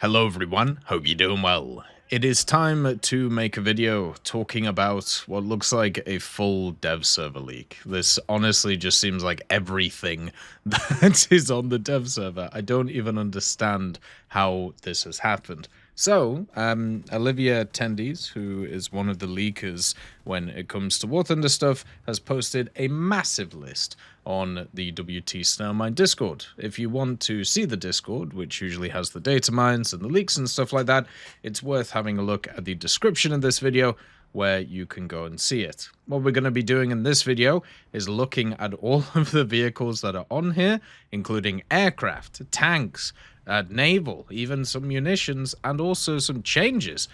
Hello everyone, hope you're doing well. It is time to make a video talking about what looks like a full dev server leak. This honestly just seems like everything that is on the dev server. I don't even understand how this has happened. So, Olivia Tendies, who is one of the leakers when it comes to War Thunder stuff, has posted a massive list on the WT Snailmine Discord. If you want to see the Discord, which usually has the data mines and the leaks and stuff like that, it's worth having a look at the description of this video where you can go and see it. What we're going to be doing in this video is looking at all of the vehicles that are on here, including aircraft, tanks, naval, even some munitions, and also some changes,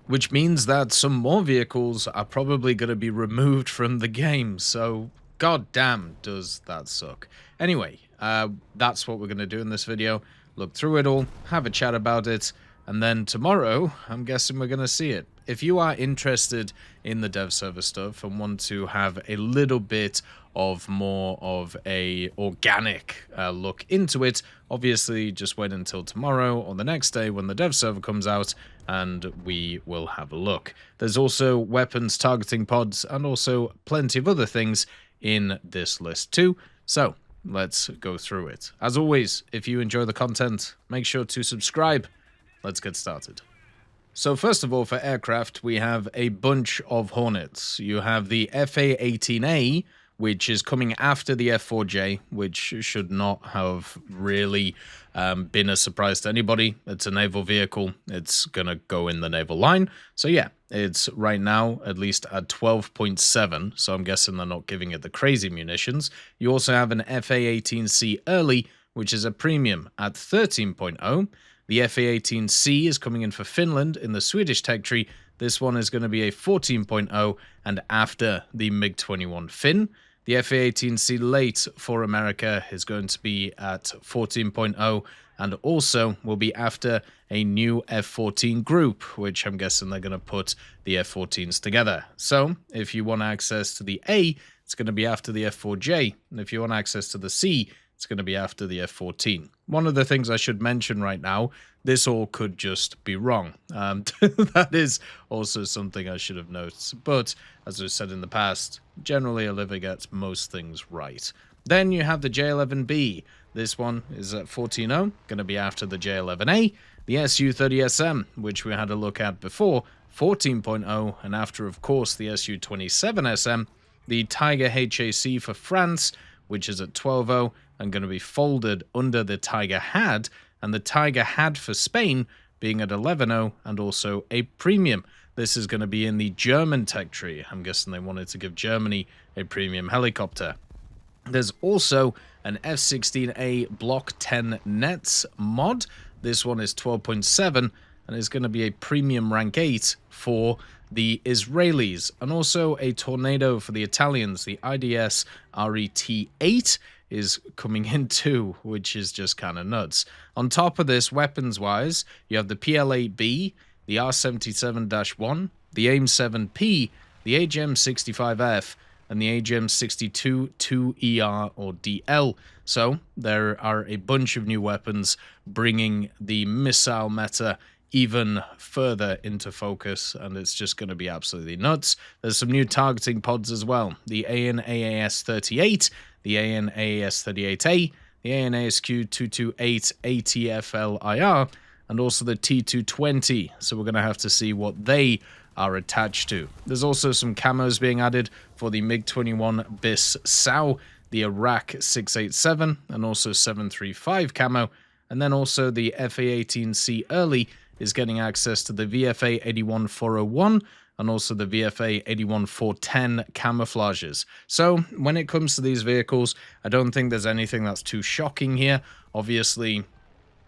which means that some more vehicles are probably going to be removed from the game, so god damn does that suck. Anyway, that's what we're going to do in this video. Look through it all, have a chat about it, and then tomorrow, I'm guessing we're going to see it. If you are interested in the dev server stuff and want to have a little bit of more of a organic look into it, obviously just wait until tomorrow or the next day when the dev server comes out and we will have a look. There's also weapons targeting pods and also plenty of other things in this list too. So let's go through it. As always, if you enjoy the content, make sure to subscribe. Let's get started. So first of all, for aircraft, we have a bunch of Hornets. You have the FA-18A, which is coming after the F-4J, which should not have really been a surprise to anybody. It's a naval vehicle. It's going to go in the naval line. So yeah, it's right now at least at 12.7, so I'm guessing they're not giving it the crazy munitions. You also have an FA-18C early, which is a premium at 13.0. The FA-18C is coming in for Finland in the Swedish tech tree. This one is going to be a 14.0 and after the MiG-21 Finn. The FA-18C late for America is going to be at 14.0 and also will be after a new F-14 group, which I'm guessing they're going to put the F-14s together. So if you want access to the A, it's going to be after the F-4J, and if you want access to the C, it's going to be after the F-14. One of the things I should mention right now, this all could just be wrong. That is also something I should have noticed. But as I've said in the past, generally Olivia gets most things right. Then you have the J11B. This one is at 14.0, going to be after the J11A. The Su-30SM, which we had a look at before, 14.0, and after, of course, the Su-27SM. The Tiger HAC for France, which is at 12.0, and going to be folded under the Tiger Had, and the Tiger Had for Spain being at 11.0 and also a premium. This is going to be in the German tech tree. I'm guessing they wanted to give Germany a premium helicopter. There's also an F-16A Block 10 Nets mod. This one is 12.7 and is going to be a premium rank 8 for the Israelis, and also a Tornado for the Italians. The IDS RET-8 is coming in too, which is just kind of nuts. On top of this, weapons-wise, you have the PL-8B, the R77-1, the AIM-7P, the AGM-65F, and the AGM-62-2ER or DL. So there are a bunch of new weapons bringing the missile meta even further into focus, and it's just going to be absolutely nuts. There's some new targeting pods as well. The AN/AAS-38, the AN/AAS-38A, the AN/ASQ-228 ATFLIR, and also the T220. So we're going to have to see what they are attached to. There's also some camos being added for the MiG-21 BIS SAU, the Iraq 687, and also 735 camo, and then also the FA-18C early is getting access to the VFA 81401 and also the VFA 81410 camouflages. So when it comes to these vehicles, I don't think there's anything that's too shocking here. Obviously,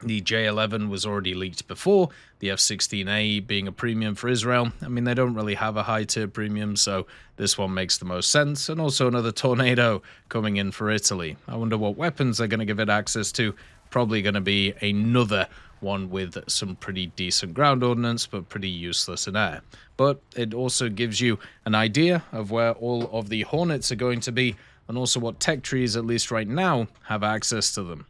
the J11 was already leaked before, the F-16A being a premium for Israel. I mean, they don't really have a high-tier premium, so this one makes the most sense. And also another Tornado coming in for Italy. I wonder what weapons they're going to give it access to. Probably going to be another one with some pretty decent ground ordnance, but pretty useless in air. But it also gives you an idea of where all of the Hornets are going to be, and also what tech trees, at least right now, have access to them.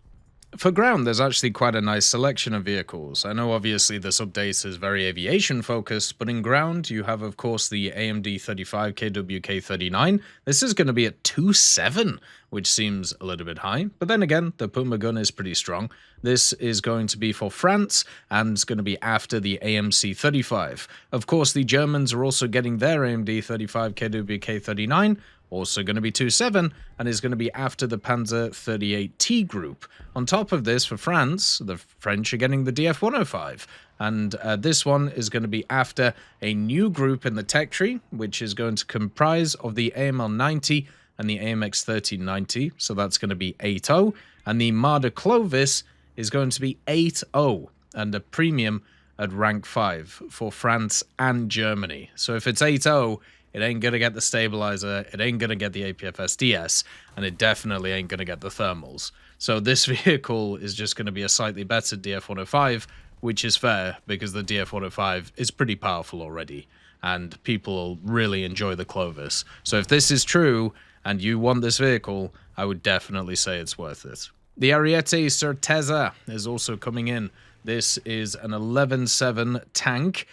For ground, there's actually quite a nice selection of vehicles. I know obviously this update is very aviation focused, but in ground you have of course the AMD 35 KWK39. This is going to be at 2.7, which seems a little bit high, but then again, the Puma gun is pretty strong. This is going to be for France, and it's going to be after the AMC 35. Of course, the Germans are also getting their AMD 35 KWK39, also going to be 2.7, and is going to be after the Panzer 38T group. On top of this, for France, the French are getting the DF105, and this one is going to be after a new group in the tech tree, which is going to comprise of the AML90 and the AMX 1390, so that's going to be 8.0, and the Marder Clovis is going to be 8.0, and a premium at rank 5 for France and Germany. So if it's 8.0, it ain't going to get the stabilizer, it ain't going to get the APFSDS, and it definitely ain't going to get the thermals. So this vehicle is just going to be a slightly better DF105, which is fair because the DF105 is pretty powerful already, and people really enjoy the Clovis. So if this is true, and you want this vehicle, I would definitely say it's worth it. The Ariete Certeza is also coming in. This is an 11.7 tank,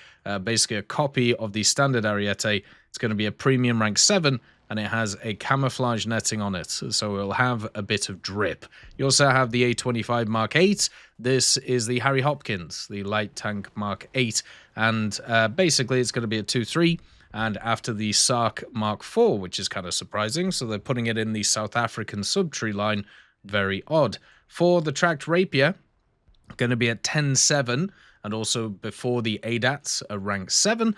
basically a copy of the standard Ariete. It's going to be a premium rank 7, and it has a camouflage netting on it, so it'll have a bit of drip. You also have the A25 Mark 8. This is the Harry Hopkins, the light tank Mark 8, and basically it's going to be a 2.3. And after the Sark Mark 4, which is kind of surprising, so they're putting it in the South African subtree line. Very odd. For the tracked Rapier, going to be at 10.7, and also before the ADATs are rank 7,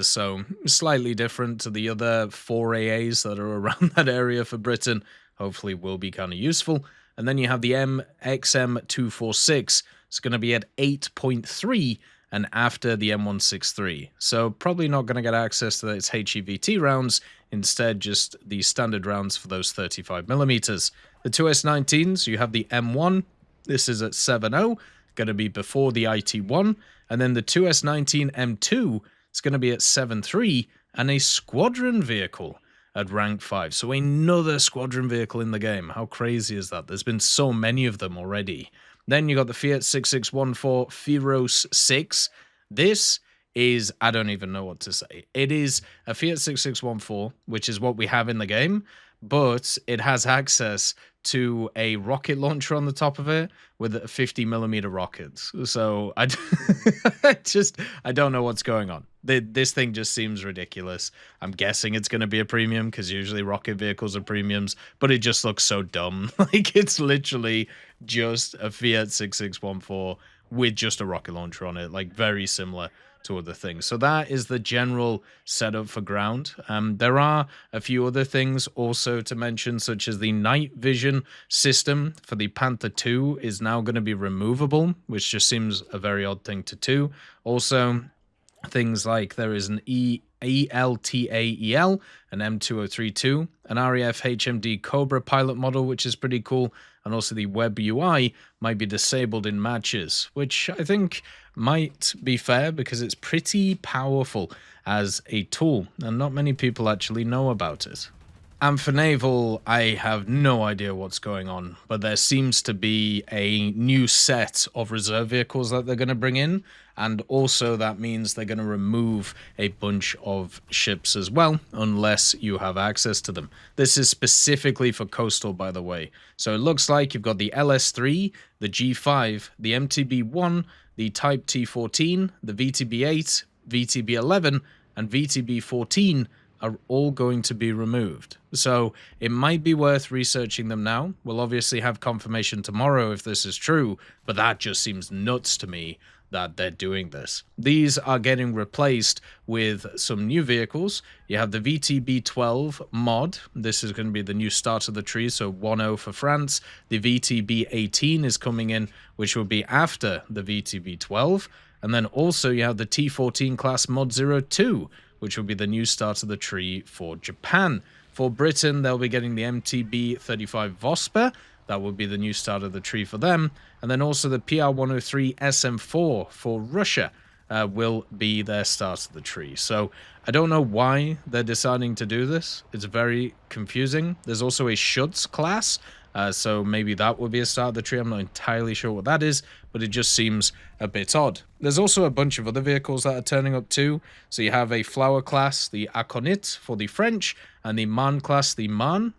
so slightly different to the other 4 AAs that are around that area for Britain. Hopefully will be kind of useful. And then you have the MXM246. It's going to be at 8.3, and after the M163. So probably not going to get access to its HEVT rounds, instead just the standard rounds for those 35mm. The 2S19s, you have the M1, this is at 7.0, going to be before the IT1, and then the 2S19 M2, it's going to be at 7.3, and a squadron vehicle at rank 5. So another squadron vehicle in the game. How crazy is that? There's been so many of them already. Then you got the Fiat 6614 Firos 6. This is, I don't even know what to say. It is a Fiat 6614, which is what we have in the game, but it has access to a rocket launcher on the top of it with 50mm rockets. So I don't know what's going on. This thing just seems ridiculous. I'm guessing it's going to be a premium because usually rocket vehicles are premiums, but it just looks so dumb. Like it's literally just a Fiat 6614 with just a rocket launcher on it, like very similar to other things. So that is the general setup for ground. There are a few other things also to mention, such as the night vision system for the Panther 2 is now going to be removable, which just seems a very odd thing to do. Also, things like there is an ELTAEL, an M2032, an RAF HMD Cobra pilot model, which is pretty cool, and also the Web UI might be disabled in matches, which I think might be fair because it's pretty powerful as a tool, and not many people actually know about it. And for Naval, I have no idea what's going on, but there seems to be a new set of reserve vehicles that they're going to bring in, and also that means they're going to remove a bunch of ships as well, unless you have access to them. This is specifically for coastal, by the way. So it looks like you've got the LS3, the G5, the MTB1, the Type T14, the VTB8, VTB11, and VTB14 are all going to be removed. So it might be worth researching them now. We'll obviously have confirmation tomorrow if this is true, but that just seems nuts to me that they're doing this. These are getting replaced with some new vehicles. You have the VTB12 mod. This is going to be the new start of the tree, so 1.0 for France. The VTB18 is coming in, which will be after the VTB12. And then also you have the T14 class mod 02, which will be the new start of the tree for Japan. For Britain, they'll be getting the MTB35 Vosper. That will be the new start of the tree for them. And then also the PR103 SM4 for Russia will be their start of the tree. So I don't know why they're deciding to do this. It's very confusing. There's also a Schutz class, So maybe that would be a start of the tree. I'm not entirely sure what that is, but it just seems a bit odd. There's also a bunch of other vehicles that are turning up too. So you have a flower class, the Aconit for the French, and the Man class, the Man.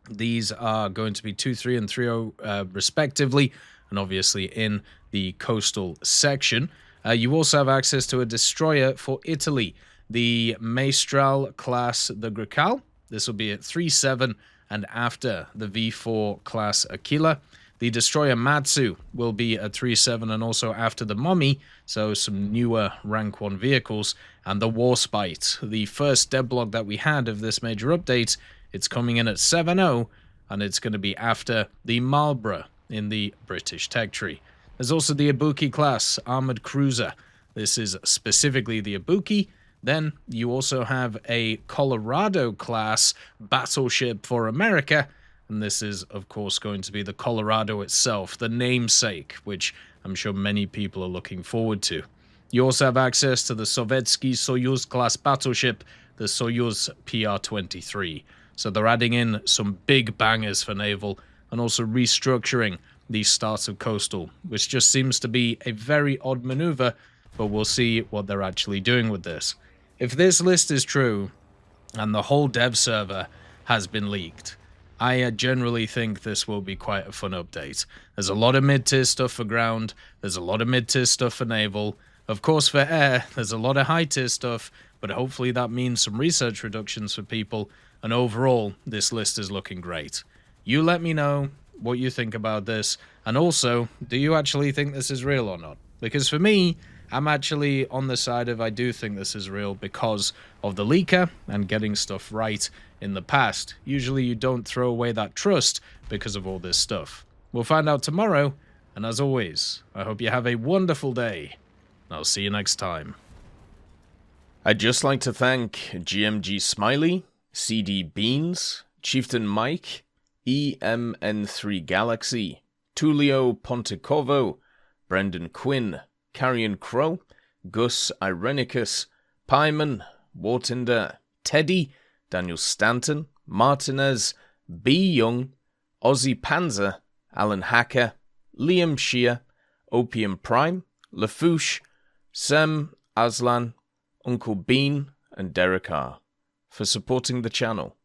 These are going to be 2.3 and 3.0 respectively, and obviously in the coastal section. You also have access to a destroyer for Italy, the Maestral class, the Grecal. This will be at 3.7 and after the V4 class Aquila. The destroyer Matsu will be at 3.7 and also after the Mommy, so some newer rank 1 vehicles. And the Warspite, the first devlog that we had of this major update, it's coming in at 7.0 and it's going to be after the Marlborough in the British tech tree. There's also the Ibuki class armored cruiser. This is specifically the Ibuki. Then you also have a Colorado class battleship for America, and this is of course going to be the Colorado itself, the namesake, which I'm sure many people are looking forward to. You also have access to the Sovietsky Soyuz class battleship, the Soyuz PR-23. So they're adding in some big bangers for naval and also restructuring the start of coastal, which just seems to be a very odd maneuver, but we'll see what they're actually doing with this. If this list is true, and the whole dev server has been leaked, I generally think this will be quite a fun update. There's a lot of mid-tier stuff for ground, there's a lot of mid-tier stuff for naval, of course for air, there's a lot of high-tier stuff, but hopefully that means some research reductions for people, and overall, this list is looking great. You let me know what you think about this, and also, do you actually think this is real or not? Because for me, I'm actually on the side of I do think this is real because of the leaker and getting stuff right in the past. Usually you don't throw away that trust because of all this stuff. We'll find out tomorrow, and as always, I hope you have a wonderful day, and I'll see you next time. I'd just like to thank GMG Smiley, CD Beans, Chieftain Mike, EMN3 Galaxy, Tulio Pontecorvo, Brendan Quinn, Carrion Crow, Gus Irenicus, Pyman, Wartinder, Teddy, Daniel Stanton, Martinez, B. Young, Ozzy Panzer, Alan Hacker, Liam Shear, Opium Prime, Lafouche, Sem, Aslan, Uncle Bean, and Derek R. for supporting the channel.